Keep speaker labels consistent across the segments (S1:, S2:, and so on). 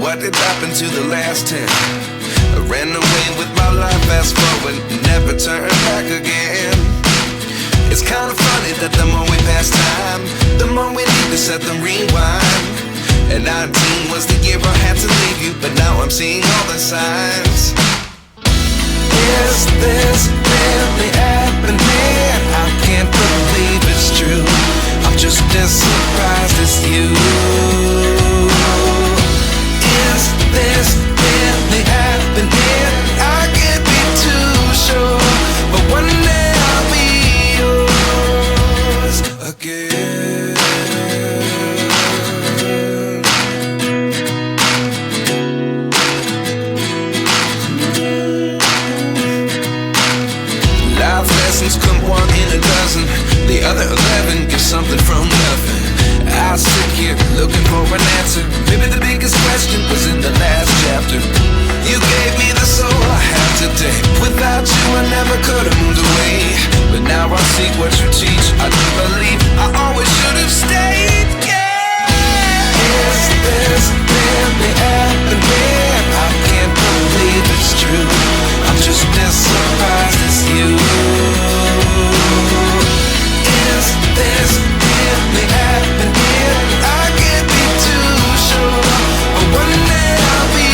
S1: What did happen to the last 10? I ran away with my life, fast forward, never turn back again. It's kinda funny that the more we pass time, the more we need to set them rewind. And 19 was the year I had to leave you, but now I'm seeing all the signs. Is this really happening? I can't believe it's true. I'm just as surprised as you. Is this really happening? I can't be too sure, but one day I'll be yours again. Life lessons come one in a dozen. The other 11 give something from nothing. I sit here looking for an answer. Maybe the biggest question was in the last chapter. You gave me the soul I have today. Without you I never could have moved away. But now I see what you teach. I do believe I always should have stayed. Yeah. Is this really happening? I can't believe it's true. I'm just as surprised as you. Is this really happening? I can't be too sure, but one day I'll be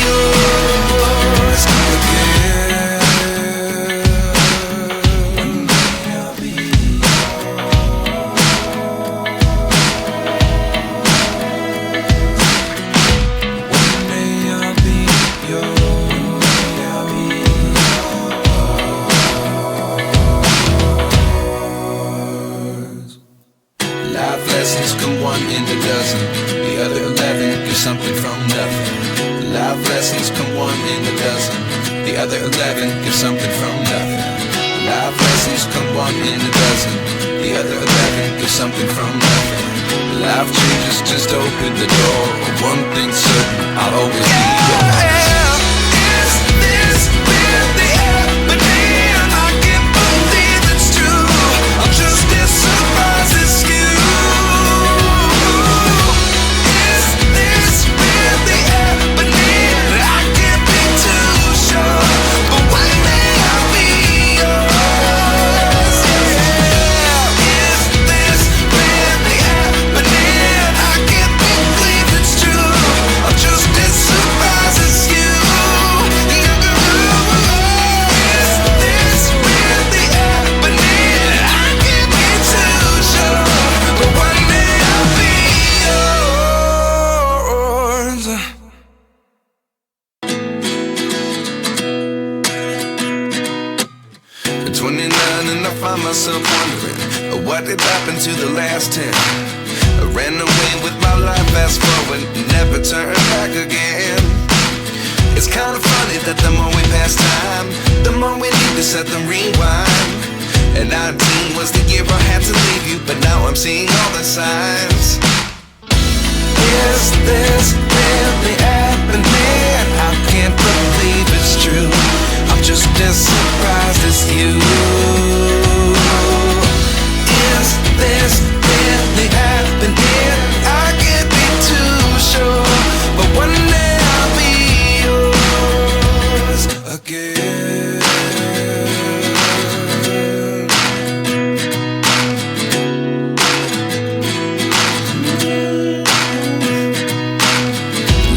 S1: yours again. One day I'll be One day I'll be yours. Life lessons come one in a dozen. The other 11 give something from nothing. Life lessons come one in a dozen. The other 11 give something from nothing. Life lessons come one in a dozen. The other 11 give something from nothing. Life changes just open the door. One thing's certain, I'll always be yours. Is this really happening? I can't believe it's true. I'm just as surprised as you. Is this really happening? I can't be too sure, but one day I'll be yours. Yeah. Is this really happening? I can't believe it's true. I'm just as surprised as you. Is this really happening? I can't be too sure, but one day I'll be yours. 29 and I find myself wondering what did happen to the last 10. I ran away with my life, fast forward, never turn back again. It's kinda funny that the more we pass time, the more we need to set them rewind. And 19 was the year I had to leave you, but now I'm seeing all the signs. Is this really happening? I can't believe it's true. I'm just as surprised as you. Is this really happening? I can't be too sure, but one day I'll be yours again.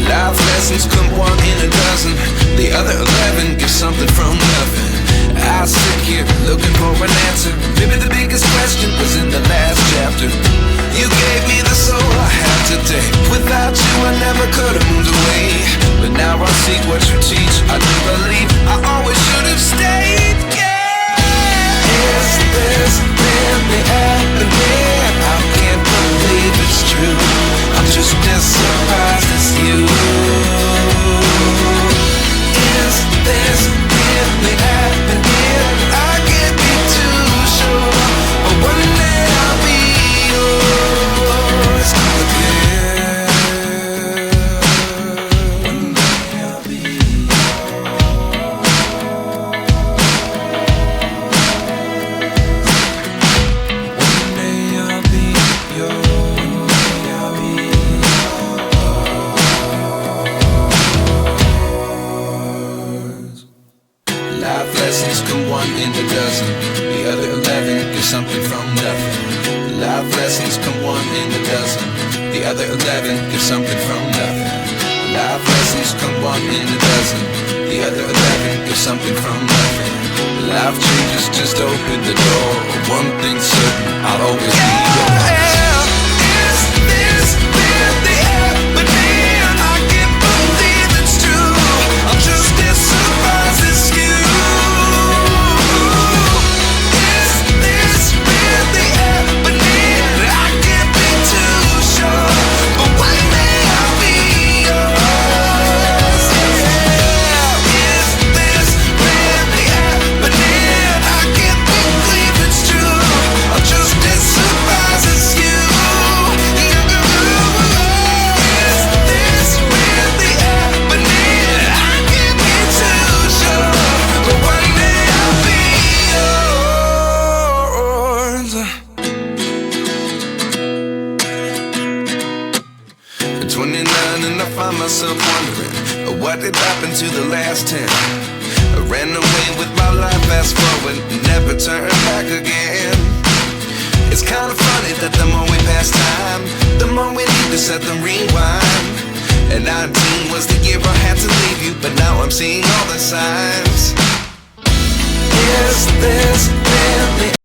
S1: Life lessons come one in a dozen. The other 11 give something from nothing. I sit here looking for an answer. Maybe the biggest question was in the last chapter. You gave me the soul I have today. Without you I never could have moved away. But now I see what you teach. I do believe I always should have stayed. Yeah. Is this really happening? I can't believe it's true. I'm just as surprised as you. Is this really happening? I can't be too sure, but one day I'll be yours again. One day I'll be yours. one in a dozen. The other 11 get something from nothing. Life lessons come one in a dozen. The other 11 get something from nothing. Life lessons come one in a dozen. The other 11 get something from nothing. Life changes just open the door. One thing's certain, I'll always be yours.
S2: Is this really happening? I can't believe it's true. I'm just as surprised as you. Is this really happening? I can't be too sure, but one day I'll be yours. Is this really happening? I can't believe it's true. I'm just as surprised as you. Is this really happening? I can't be too sure, but one day I'll be yours.
S1: At 29 and I find myself wondering, what did happen to the last 10? I ran away with my life, fast forward, never turn back again. It's kind of funny that the more we pass time, the more we need to set the rewind. And 19 was the year I had to leave you, but now I'm seeing all the signs.
S2: Is this really